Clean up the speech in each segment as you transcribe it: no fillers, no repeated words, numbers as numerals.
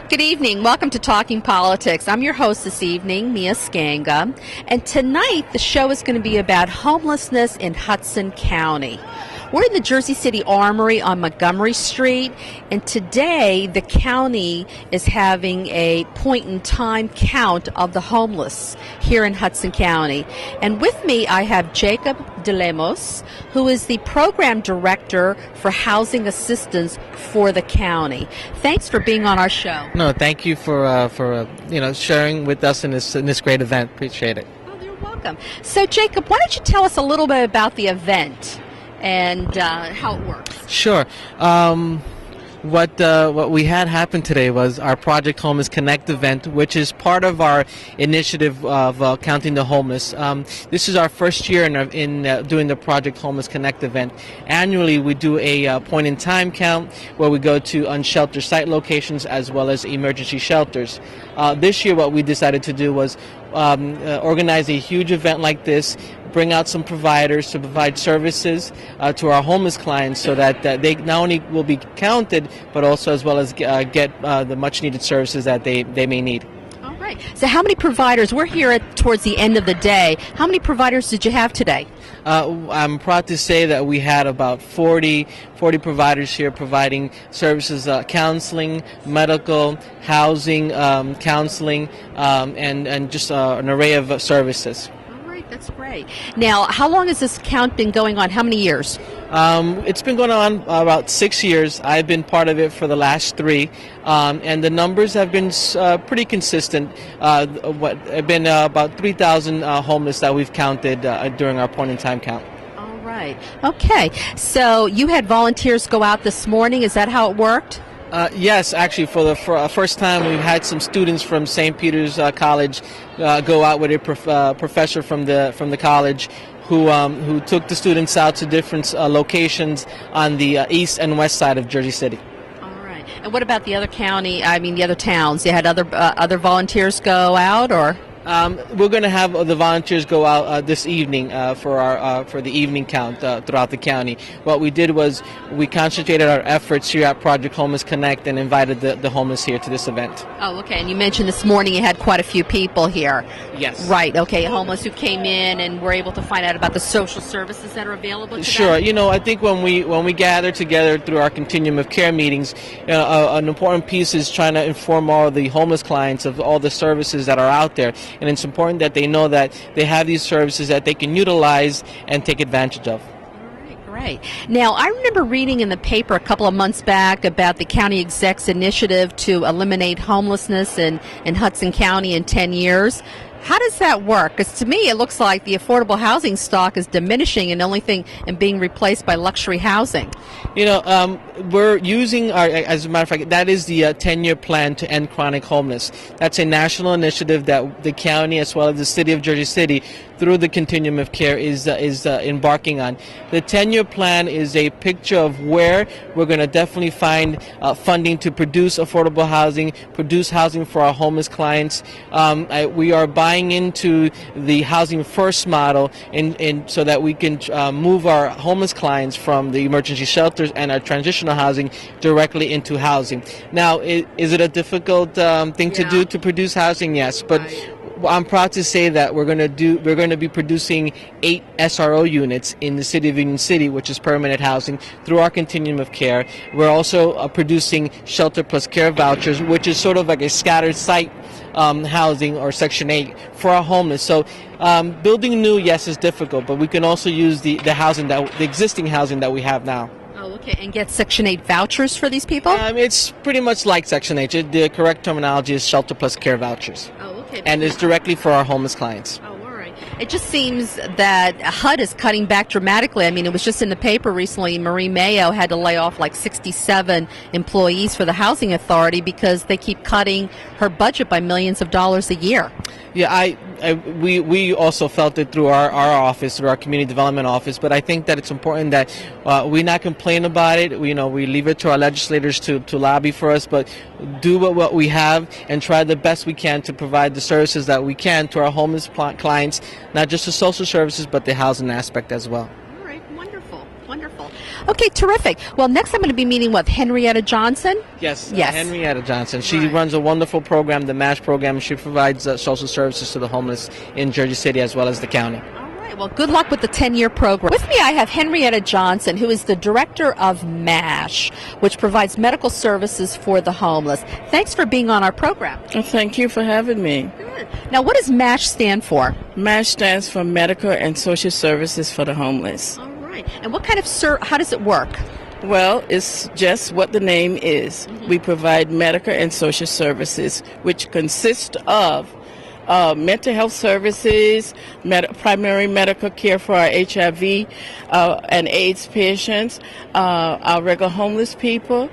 Good evening. Welcome to Talking Politics. I'm your host this evening, Mia Scanga. And tonight, the show is going to be about homelessness in Hudson County. We're in the Jersey City Armory on Montgomery Street, and today the county is having a point-in-time count of the homeless here in Hudson County. And with me, I have Jacob DeLemos, who is the Program Director for Housing Assistance for the county. Thanks for being on our show. No, thank you for sharing with us in this great event. Appreciate it. Oh, you're welcome. So, Jacob, why don't you tell us a little bit about the event and how it works? Sure. What we had happen today was our Project Homeless Connect event, which is part of our initiative of counting the homeless. This is our first year in doing the Project Homeless Connect event. Annually, we do a point-in-time count where we go to unsheltered site locations as well as emergency shelters. This year, what we decided to do was organize a huge event like this, bring out some providers to provide services to our homeless clients so that they not only will be counted, but also as well as get the much needed services that they may need. All right. So how many providers, we're here towards the end of the day, how many providers did you have today? I'm proud to say that we had about 40 providers here providing services, counseling, medical, housing, counseling, and just an array of services. That's great. Now, how long has this count been going on? How many years? It's been going on about 6 years. I've been part of it for the last 3, and the numbers have been pretty consistent. Have been about 3,000 homeless that we've counted during our point-in-time count. All right. Okay. So you had volunteers go out this morning. Is that how it worked? Yes, actually, for the first time, we've had some students from St. Peter's College go out with a professor from the college, who took the students out to different locations on the east and west side of Jersey City. All right. And what about the other county? I mean, the other towns? You had other volunteers go out, or? We're going to have the volunteers go out this evening for the evening count throughout the county. What we did was we concentrated our efforts here at Project Homeless Connect and invited the homeless here to this event. Oh, okay. And you mentioned this morning you had quite a few people here. Yes. Right. Okay. Homeless who came in and were able to find out about the social services that are available to Sure. them? You know, I think when we gather together through our continuum of care meetings, an important piece is trying to inform all of the homeless clients of all the services that are out there. And it's important that they know that they have these services that they can utilize and take advantage of. Great. Now, I remember reading in the paper a couple of months back about the county exec's initiative to eliminate homelessness in Hudson County in 10 years. How does that work? Because to me, it looks like the affordable housing stock is diminishing and being replaced by luxury housing. You know, we're using as a matter of fact, that is the 10-year plan to end chronic homeless. That's a national initiative that the county as well as the city of Jersey City through the continuum of care is embarking on. The 10-year plan is a picture of where we're going to definitely find funding to produce affordable housing, produce housing for our homeless clients. We are buying into the housing first model so that we can move our homeless clients from the emergency shelters and our transitional housing directly into housing. Now, is it a difficult thing to do to produce housing? Yes, but I'm proud to say that we're going to be producing 8 SRO units in the city of Union City, which is permanent housing, through our continuum of care. We're also producing shelter plus care vouchers, which is sort of like a scattered site housing or Section 8 for our homeless. So building new, yes, is difficult, but we can also use the existing housing that we have now. Oh, okay. And get Section 8 vouchers for these people? It's pretty much like Section 8. The correct terminology is shelter plus care vouchers. Oh, okay. And it's directly for our homeless clients. Oh, all right. It just seems that HUD is cutting back dramatically. I mean, it was just in the paper recently, Marie Mayo had to lay off like 67 employees for the Housing Authority because they keep cutting her budget by millions of dollars a year. Yeah, we also felt it through our office, through our community development office. But I think that it's important that we not complain about it. We leave it to our legislators to lobby for us, but do what we have and try the best we can to provide the services that we can to our homeless clients, not just the social services, but the housing aspect as well. All right, wonderful, wonderful. Okay, terrific. Well, next I'm going to be meeting with Henrietta Johnson. Yes, Yes. Henrietta Johnson. She Right. runs a wonderful program, the MASH program. She provides social services to the homeless in Jersey City as well as the county. All right. Well, good luck with the 10-year program. With me, I have Henrietta Johnson, who is the director of MASH, which provides medical services for the homeless. Thanks for being on our program. Well, thank you for having me. Now, what does MASH stand for? MASH stands for Medical and Social Services for the Homeless. All right. And what kind of how does it work? Well, it's just what the name is. We provide medical and social services, which consist of mental health services, primary medical care for our HIV and AIDS patients, our regular homeless people.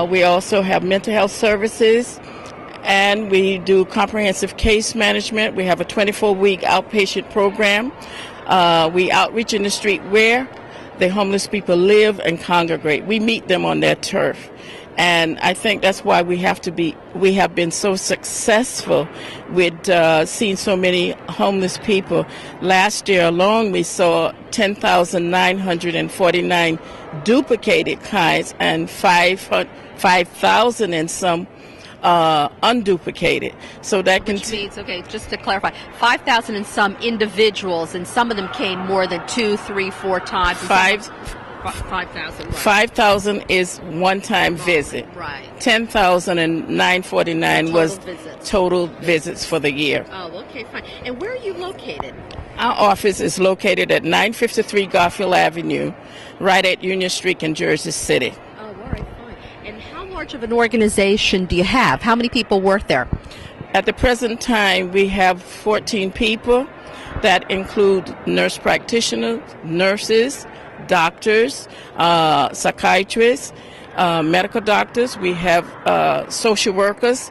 We also have mental health services, and we do comprehensive case management. We have a 24-week outpatient program. We outreach in the street where the homeless people live and congregate. We meet them on their turf. And I think that's why we have been so successful with seeing so many homeless people. Last year alone, we saw 10,949 duplicated kinds and 5,000 and some unduplicated. So that Which means, okay, just to clarify, 5,000 and some individuals, and some of them came more than 2, 3, 4 times. 5,000. Right. 5,000 is one-time visit. Right. 10,949 was visits. total visits for the year. Oh, okay, fine. And where are you located? Our office is located at 953 Garfield Avenue, right at Union Street in Jersey City. Oh, all right, fine. And how large of an organization do you have? How many people work there? At the present time, we have 14 people that include nurse practitioners, nurses, doctors, psychiatrists, medical doctors. We have social workers,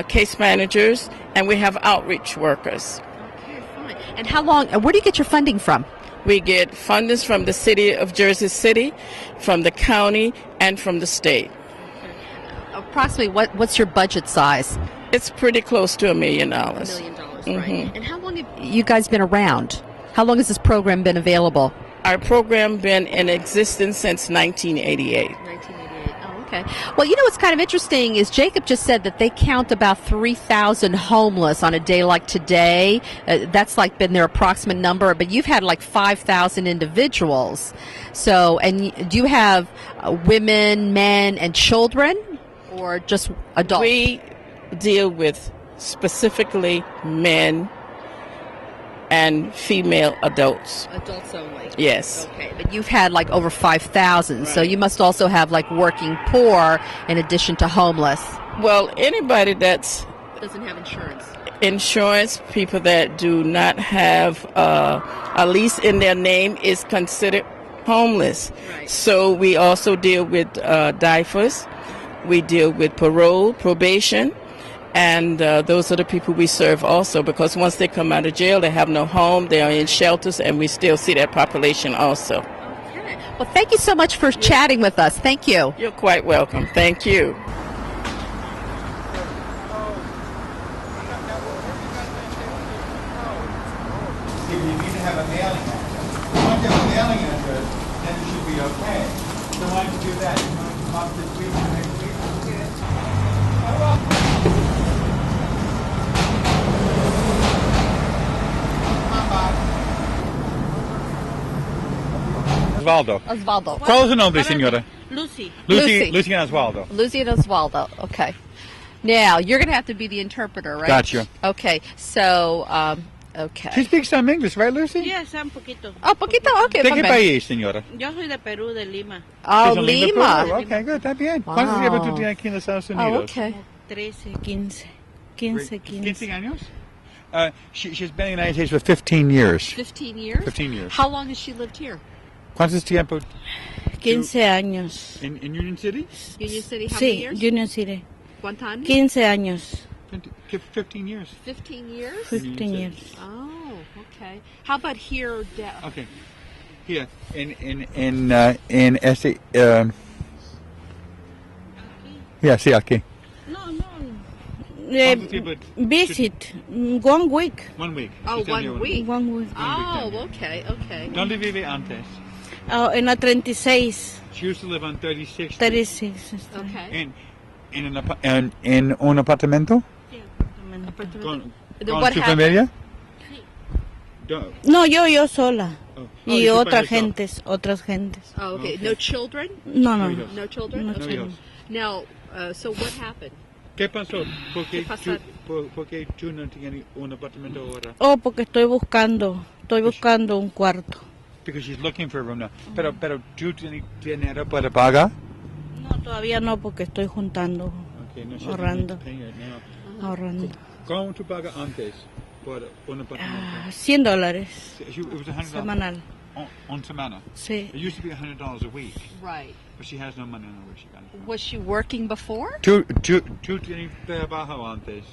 case managers, and we have outreach workers. Okay, fine. And how long, where do you get your funding from? We get funding from the city of Jersey City, from the county, and from the state. Approximately, what's your budget size? It's pretty close to $1 million. $1 million, right. And how long have you guys been around? How long has this program been available? Our program been in existence since 1988. 1988. Oh, okay. Well, you know what's kind of interesting is Jacob just said that they count about 3,000 homeless on a day like today. That's like been their approximate number, but you've had like 5,000 individuals. So, and do you have women, men, and children, or just adults? We deal with specifically men and female adults. Adults only. Yes. Okay, but you've had like over 5,000, so Right. you must also have like working poor in addition to homeless. Well, anybody that's Doesn't have insurance. insurance, people that do not have a lease in their name is considered homeless. Right. So we also deal with DIFAs. We deal with parole, probation. And those are the people we serve also, because once they come out of jail, they have no home, they are in shelters, and we still see that population also. Okay. Well, thank you so much for chatting with us. Thank you. You're quite welcome. Thank you. You need to have a mailing address. Once you have a mailing address, then it should be okay. So why don't you do that? You want to come up this week or next week? Osvaldo. Osvaldo. ¿Cuál es su nombre, señora? Lucy. Lucy and Osvaldo. Lucy and Osvaldo. Okay. Now, you're going to have to be the interpreter, right? Gotcha. Okay. So, okay. She speaks some English, right, Lucy? Yes, un poquito. Oh, poquito. Okay. ¿De qué perfect. país, señora? Yo soy de Perú, de Lima. Oh, ¿Es en Lima. Perú? Ok, good, está bien. Wow. ¿Cuántos tiempo tú tienes aquí en los Estados Unidos? Oh, okay. 13, 15. 15, 15. 15 años? She's been in the United States for 15 years. 15 years? 15 years. How long has she lived here? ¿Cuántos tiempo 15 años. in Union City? Union City, how many Sí, years? Union City. ¿Cuántos años? 15 años. 15 years. 15 years? 15 years. Oh, okay. How about here? Okay. Here, in este, yeah, sí, aquí. No, no. ¿Cuánto tiempo? Visit. 1 week. 1 week. Oh, She's only 1 week. 1 week. Oh, okay, okay. ¿Dónde vive antes? En la 36. She used to live on 36th Street. 36. está. Okay. En un apartamento Sí, apartamento. Then con what su happened? familia. No, yo sola. Oh, Y you otras by yourself. gentes, otras gentes. Oh, okay. No children? No, no. hijos. No children? No Okay. children. Now, so what happened? ¿Qué pasó? ¿Qué pasó? ¿Por qué tú no tienes un apartamento ahora? Oh, porque estoy buscando un cuarto. Because she's looking for a room now. Pero tú tienes dinero para pagar? No, todavía no, porque estoy juntando, Okay, no, she's ahorrando. paying it now. ahorrando. ¿Cómo tú pagas antes por un apartamento? $100 It was $100 semanal. on semana. Sí. It used to be $100 a week, Right. but she has no money on where she got it from. Was she working before? ¿Tú tienes trabajo antes?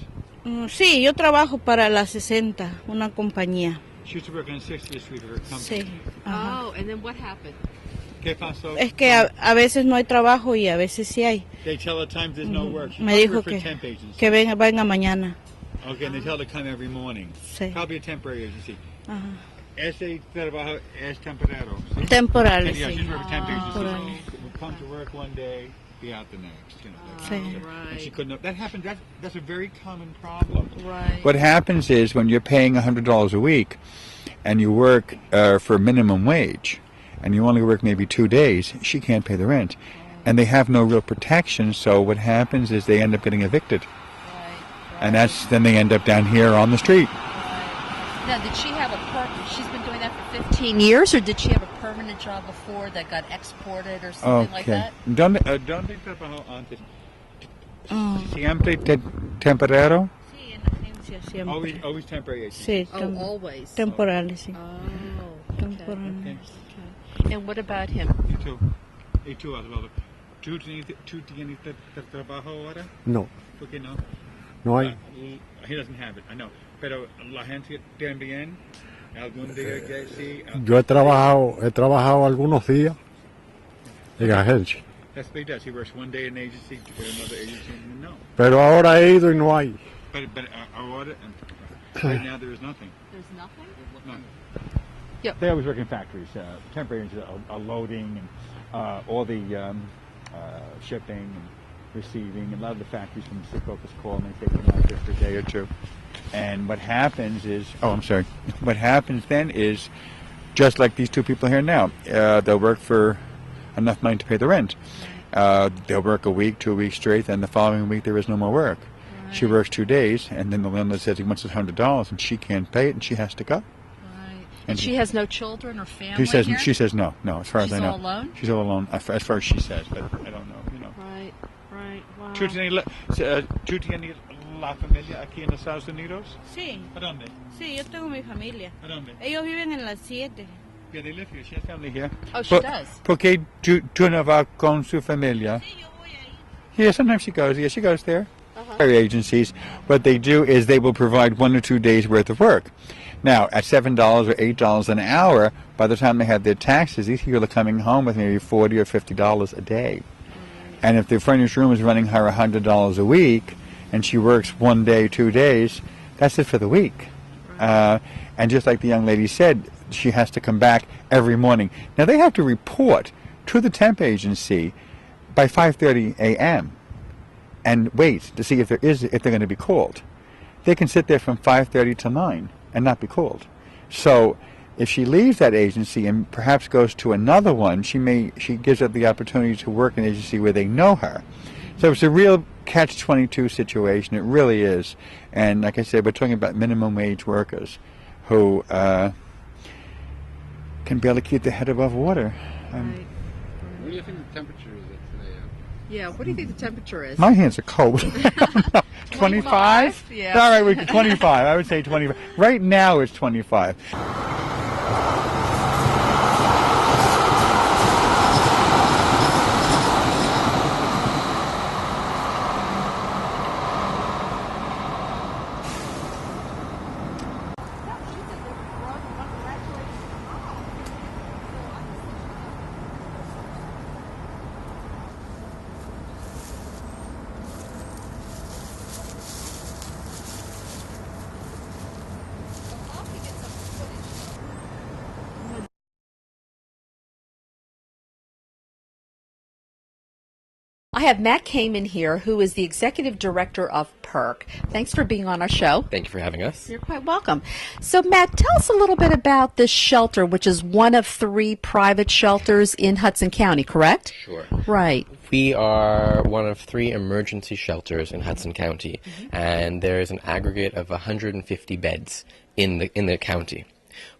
Sí, yo trabajo para la 60, una compañía. She used to work on 60th Street of her company. Sí. Ajá. Oh, and then what happened? ¿Qué pasó? Es que a veces no hay trabajo y a veces sí hay. They tell her times there's no work. She Me probably dijo worked for que, temp agency. que venga mañana. Okay, and they tell her to come every morning. Sí. Probably a temporary agency. Ajá. Ese trabajo es temporero. ¿sí? Temporal, Yeah, she's sí. working temp agency. Temporal. Would come to work one day, be out the next. You know, that Sí. kind of stuff. And she couldn't. That happens. That's a very common problem. Right. What happens is when you're paying $100 a week, and you work for minimum wage, and you only work maybe 2 days, she can't pay the rent, and they have no real protection. So what happens is they end up getting evicted, and then they end up down here on the street. Now, did she have she's been doing that for 15 years, or did she have a permanent job before that got exported or something like that? ¿Dónde trabajó antes? Siempre temporero. Sí, en la agencia siempre. Always temporary agency. Sí, Oh, always. temporales, sí. Oh, okay. Temporales. Okay. And what about him? Y tú, Osvaldo, ¿tú tienes trabajo ahora? No, ¿Por qué no? no hay. He doesn't have it, I know. Pero la gente también, algún día que sí. Yo he trabajado algunos días en agencia, That's what he does. He works one day in an agency, another agency, and no. pero ahora he ido y no hay. But ahora, right now there is nothing. There's nothing? No. Yep. They always work in factories. Temporary are loading and all the shipping and receiving. And a lot of the factories from Secocas call and they take them out just for a day or two. And what happens is, what happens then is, just like these two people here now, they'll work for enough money to pay the rent. They'll work a week, 2 weeks straight, then the following week there is no more work. Right. She works 2 days, and then the landlord says he wants $100, and she can't pay it, and she has to go. Right. And she has no children or family She here? says no, as far as I know. She's all alone? She's all alone, as far as she says, but I don't know, you know. Right, wow. ¿Tú tienes la familia aquí en Estados Unidos? Sí, ¿A dónde? sí, yo tengo mi familia. ¿A dónde? Ellos viven en las 7. Yeah, they live here. She has family here. Oh, she does? ¿Por qué tú no vas con su familia? Sí, yo voy ahí. Yeah, sometimes she goes. Yeah, she goes there. Agencies, what they do is they will provide 1 or 2 days worth of work. Now, at $7 or $8 an hour, by the time they have their taxes, these people are coming home with maybe $40 or $50 a day. And if the furnished room is running her $100 a week, and she works 1 day, 2 days, that's it for the week. And just like the young lady said, she has to come back every morning. Now, they have to report to the temp agency by 5:30 a.m. and wait to see if they're going to be called. They can sit there from 5:30 to 9 and not be called. So if she leaves that agency and perhaps goes to another one, she gives up the opportunity to work in an agency where they know her. So it's a real catch-22 situation. It really is. And like I said, we're talking about minimum wage workers who can barely keep their head above water. Right. What do you think the temperature is at today? Yeah, what do you think the temperature is? My hands are cold. 25? Yeah. All right, 25. I would say 25. Right now it's 25. I have Matt Kamen here, who is the Executive Director of PERC. Thanks for being on our show. Thank you for having us. You're quite welcome. So, Matt, tell us a little bit about this shelter, which is one of 3 private shelters in Hudson County, correct? Sure. Right. We are one of 3 emergency shelters in Hudson County, and there is an aggregate of 150 beds in the county.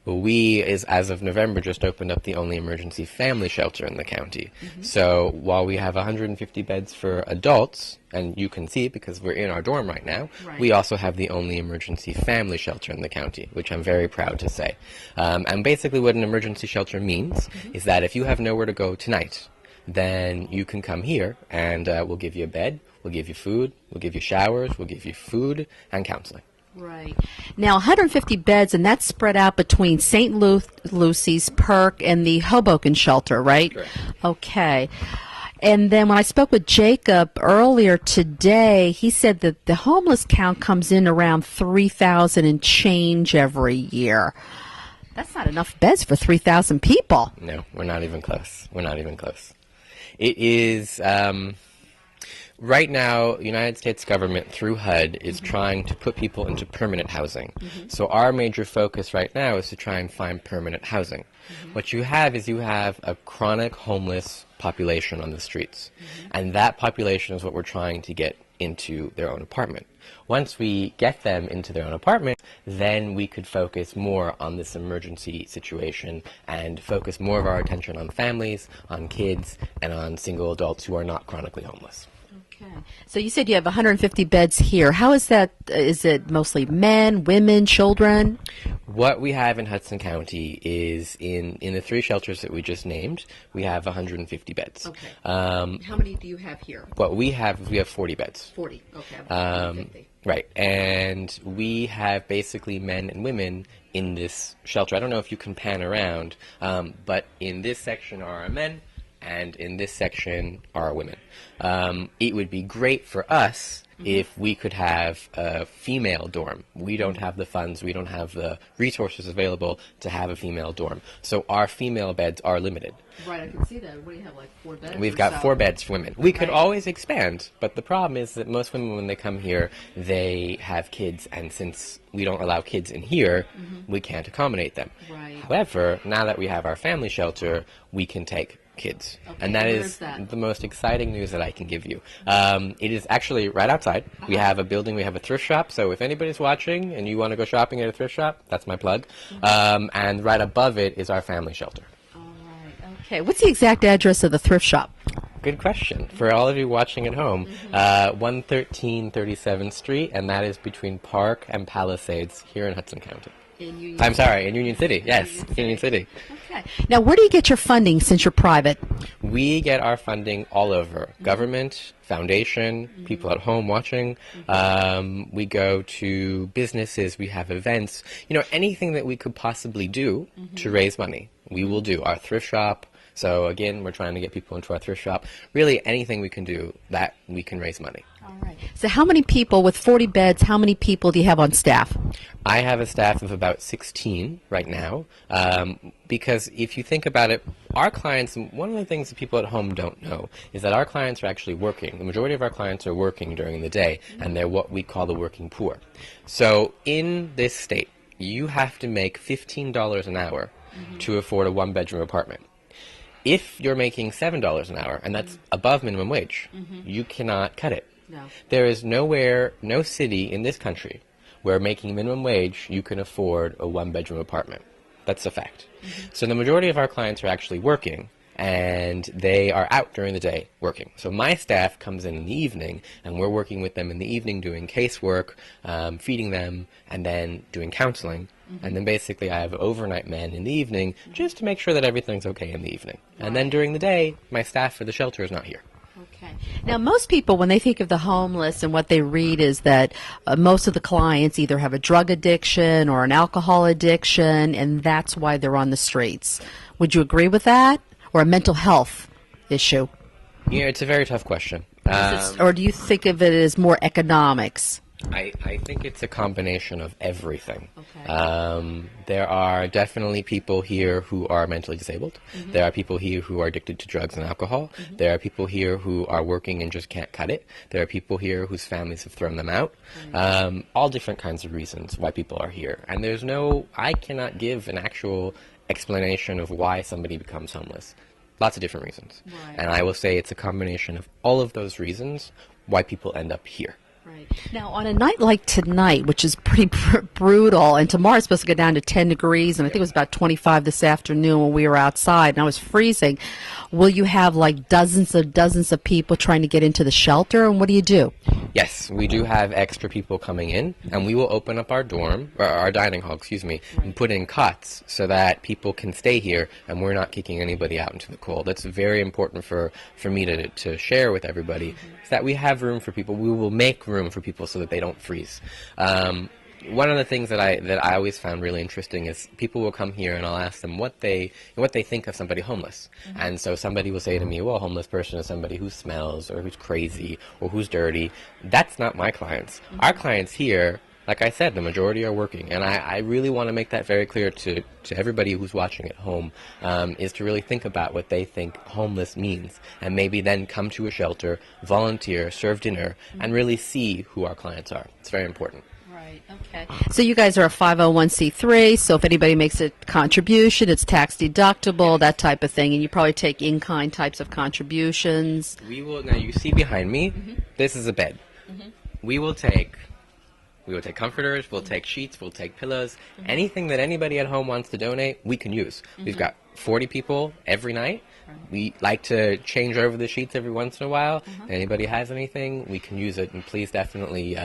Well, we, as of November, just opened up the only emergency family shelter in the county. So while we have 150 beds for adults, and you can see it because we're in our dorm right now, we also have the only emergency family shelter in the county, which I'm very proud to say. And basically what an emergency shelter means is that if you have nowhere to go tonight, then you can come here and we'll give you a bed, we'll give you food, we'll give you showers, we'll give you food and counseling. Right. Now, 150 beds, and that's spread out between St. Lucy's, PERC, and the Hoboken shelter, right? Correct. Okay. And then when I spoke with Jacob earlier today, he said that the homeless count comes in around 3,000 and change every year. That's not enough beds for 3,000 people. No, we're not even close. We're not even close. It is... Right now, the United States government, through HUD, is trying to put people into permanent housing. So our major focus right now is to try and find permanent housing. What you have is you have a chronic homeless population on the streets. And that population is what we're trying to get into their own apartment. Once we get them into their own apartment, then we could focus more on this emergency situation and focus more of our attention on families, on kids, and on single adults who are not chronically homeless. Okay. So you said you have 150 beds here. How is that? Is it mostly men, women, children? What we have in Hudson County is in the 3 shelters that we just named, we have 150 beds. Okay. How many do you have here? What we have is we have 40 beds. 40. Okay. 150. Right. And we have basically men and women in this shelter. I don't know if you can pan around, but in this section are our men, and in this section are women. It would be great for us if we could have a female dorm. We don't have the funds, we don't have the resources available to have a female dorm. So our female beds are limited. Right, I can see that. What do you have, like 4 beds? We've got 4 beds for women. We could always expand, but the problem is that most women, when they come here, they have kids, and since we don't allow kids in here, we can't accommodate them. Right. However, now that we have our family shelter, we can take kids. Okay, and that where is is that? the most exciting news that I can give you. It is actually right outside. We have a building, we have a thrift shop, so if anybody's watching and you want to go shopping at a thrift shop, that's my plug. And right above it is our family shelter. All right. Okay. What's the exact address of the thrift shop? Good question. For all of you watching at home, 113 37th Street, and that is between Park and Palisades here in Hudson County. In Union I'm sorry, in Union City. Yes, Union City. Okay. Now, where do you get your funding since you're private? We get our funding all over. Government, foundation, people at home watching. We go to businesses, we have events. You know, anything that we could possibly do to raise money, we will do. Our thrift shop. So again, we're trying to get people into our thrift shop. Really, anything we can do that we can raise money. All right. So how many people, with 40 beds, how many people do you have on staff? I have a staff of about 16 right now, because if you think about it, our clients, one of the things that people at home don't know is that our clients are actually working. The majority of our clients are working during the day, and they're what we call the working poor. So in this state, you have to make $15 an hour to afford a 1-bedroom apartment. If you're making $7 an hour, and that's above minimum wage, you cannot cut it. No. There is nowhere, no city in this country where making minimum wage you can afford a 1-bedroom apartment. That's a fact. So the majority of our clients are actually working, and they are out during the day working. So my staff comes in the evening, and we're working with them in the evening doing casework, feeding them, and then doing counseling. And then basically I have overnight men in the evening just to make sure that everything's okay in the evening. And then during the day, my staff for the shelter is not here. Okay. Now, most people, when they think of the homeless and what they read is that most of the clients either have a drug addiction or an alcohol addiction, and that's why they're on the streets. Would you agree with that? Or a mental health issue? You know, it's a very tough question. Or do you think of it as more economics? I think it's a combination of everything. Okay. There are definitely people here who are mentally disabled. Mm-hmm. There are people here who are addicted to drugs and alcohol. Mm-hmm. There are people here who are working and just can't cut it. There are people here whose families have thrown them out. All different kinds of reasons why people are here. And I cannot give an actual explanation of why somebody becomes homeless. Lots of different reasons. Right. And I will say it's a combination of all of those reasons why people end up here. Right. Now, on a night like tonight, which is pretty brutal, and tomorrow's supposed to go down to 10 degrees, and I think it was about 25 this afternoon when we were outside, and I was freezing. Will you have like dozens of people trying to get into the shelter, and what do you do? Yes, we do have extra people coming in, and we will open up our dining hall, and put in cots so that people can stay here, and we're not kicking anybody out into the cold. That's very important for me to share with everybody, is that we have room for people. We will make room for people so that they don't freeze. One of the things that I always found really interesting is people will come here and I'll ask them what they think of somebody homeless. And so somebody will say to me, well, a homeless person is somebody who smells or who's crazy or who's dirty. That's not my clients. Our clients here, like I said, the majority are working, and I really want to make that very clear to everybody who's watching at home, is to really think about what they think homeless means, and maybe then come to a shelter, volunteer, serve dinner, and really see who our clients are. It's very important. Right, okay. So you guys are a 501c3, so if anybody makes a contribution, it's tax deductible, that type of thing, and you probably take in-kind types of contributions. Now you see behind me, this is a bed. We will take comforters, we'll take sheets, we'll take pillows, anything that anybody at home wants to donate, we can use. We've got 40 people every night. We like to change over the sheets every once in a while. If anybody has anything, we can use it, and please definitely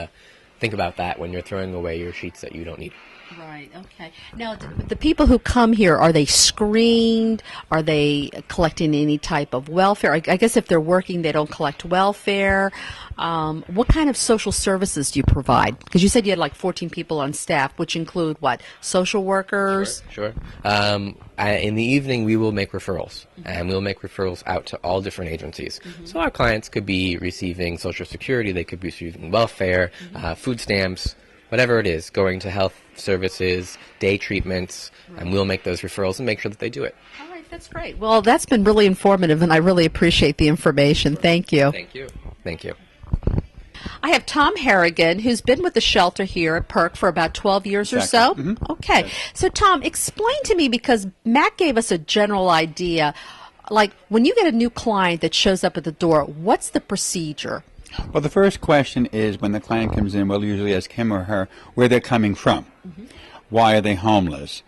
think about that when you're throwing away your sheets that you don't need. Right, okay. Now, the people who come here, are they screened? Are they collecting any type of welfare? I guess if they're working, they don't collect welfare. What kind of social services do you provide? Because you said you had like 14 people on staff, which include what? Social workers? Sure. In the evening, we will make referrals, and we'll make referrals out to all different agencies. So our clients could be receiving Social Security, they could be receiving welfare, food stamps, whatever it is, going to health services, day treatments, and we'll make those referrals and make sure that they do it. All right, that's great. Well, that's been really informative, and I really appreciate the information. Thank you. Thank you. Thank you. I have Tom Harrigan, who's been with the shelter here at Perk for about 12 years or so. Okay. So, Tom, explain to me, because Matt gave us a general idea, like when you get a new client that shows up at the door, what's the procedure? Well, the first question is when the client comes in, we'll usually ask him or her where they're coming from. Why are they homeless?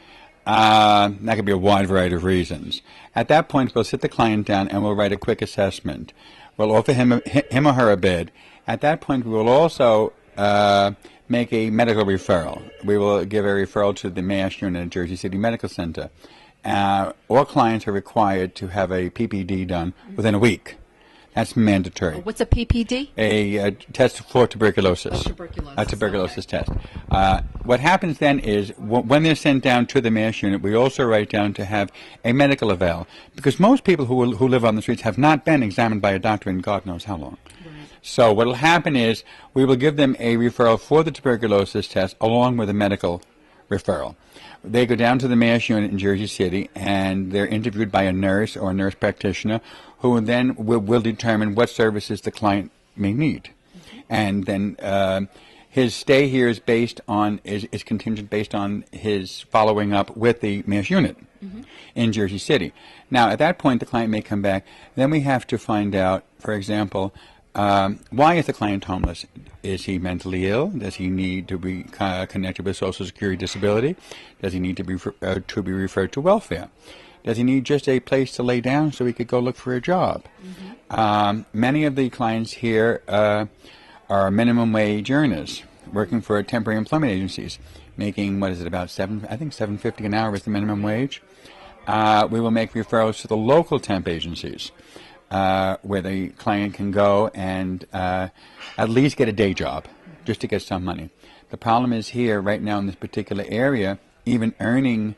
That could be a wide variety of reasons. At that point, we'll sit the client down and we'll write a quick assessment. We'll offer him or her a bed. At that point, we will also make a medical referral. We will give a referral to the MASH unit at Jersey City Medical Center. All clients are required to have a PPD done within a week. That's mandatory. What's a PPD? A test for tuberculosis. Tuberculosis. A tuberculosis test. What happens then is when they're sent down to the MASH unit, we also write down to have a medical eval, because most people who live on the streets have not been examined by a doctor in God knows how long. So what will happen is we will give them a referral for the tuberculosis test along with a medical referral. They go down to the MASH unit in Jersey City, and they're interviewed by a nurse or a nurse practitioner who then will determine what services the client may need. And then his stay here is is contingent based on his following up with the MASH unit in Jersey City. Now, at that point, the client may come back. Then we have to find out, for example, why is the client homeless? Is he mentally ill? Does he need to be connected with Social Security disability? Does he need to be referred to welfare? Does he need just a place to lay down so he could go look for a job? Many of the clients here are minimum wage earners working for temporary employment agencies, making, about $7.50 an hour is the minimum wage. We will make referrals to the local temp agencies, where the client can go and at least get a day job just to get some money. The problem is here right now in this particular area, even earning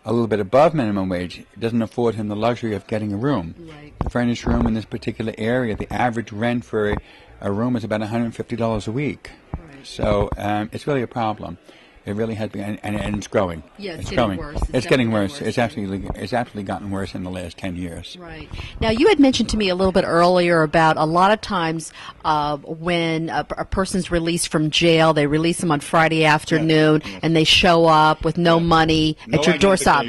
a little bit above minimum wage doesn't afford him the luxury of getting a room. The furnished room in this particular area, the average rent for a room is about $150 a week. So it's really a problem. It really has been, and it's growing. Yeah, it's getting growing. worse. It's getting worse. It's absolutely gotten worse in the last 10 years. Right. Now, you had mentioned to me a little bit earlier about a lot of times when a person's released from jail, they release them on Friday afternoon, and they show up with no money at your doorstep.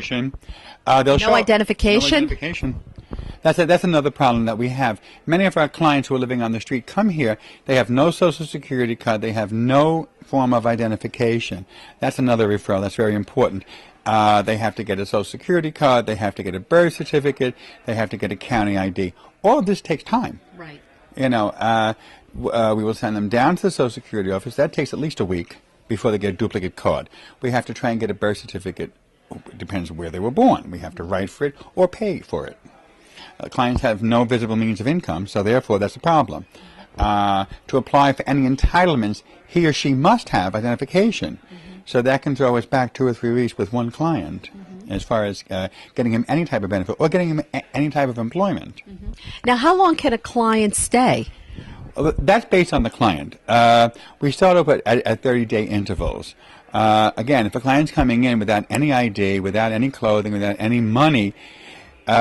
No identification? That's another problem that we have. Many of our clients who are living on the street come here. They have no Social Security card. They have no form of identification. That's another referral. That's very important. They have to get a Social Security card. They have to get a birth certificate. They have to get a county ID. All of this takes time. Right. You know, we will send them down to the Social Security office. That takes at least a week before they get a duplicate card. We have to try and get a birth certificate. It depends on where they were born. We have to write for it or pay for it. Clients have no visible means of income, so therefore that's a problem. To apply for any entitlements, he or she must have identification. So that can throw us back 2 or 3 weeks with one client as far as getting him any type of benefit or getting him any type of employment. Now, how long can a client stay? That's based on the client. We start off at 30-day intervals. Again, if a client's coming in without any ID, without any clothing, without any money, 2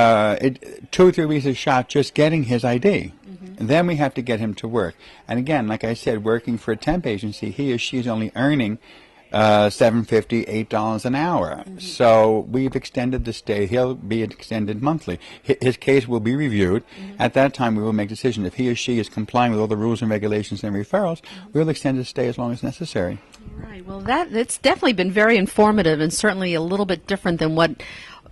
or 3 weeks is shot just getting his ID. And then we have to get him to work. And again, like I said, working for a temp agency, he or she is only earning $7.50, $8 an hour. So we've extended the stay. He'll be extended monthly. His case will be reviewed. At that time, we will make a decision. If he or she is complying with all the rules and regulations and referrals, we'll extend his stay as long as necessary. Right. Well, it's definitely been very informative and certainly a little bit different than what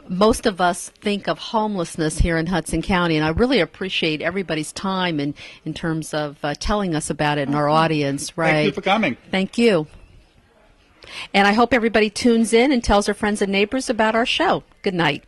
most of us think of homelessness here in Hudson County, and I really appreciate everybody's time in terms of telling us about it in our audience. Right. Thank you for coming. Thank you. And I hope everybody tunes in and tells their friends and neighbors about our show. Good night.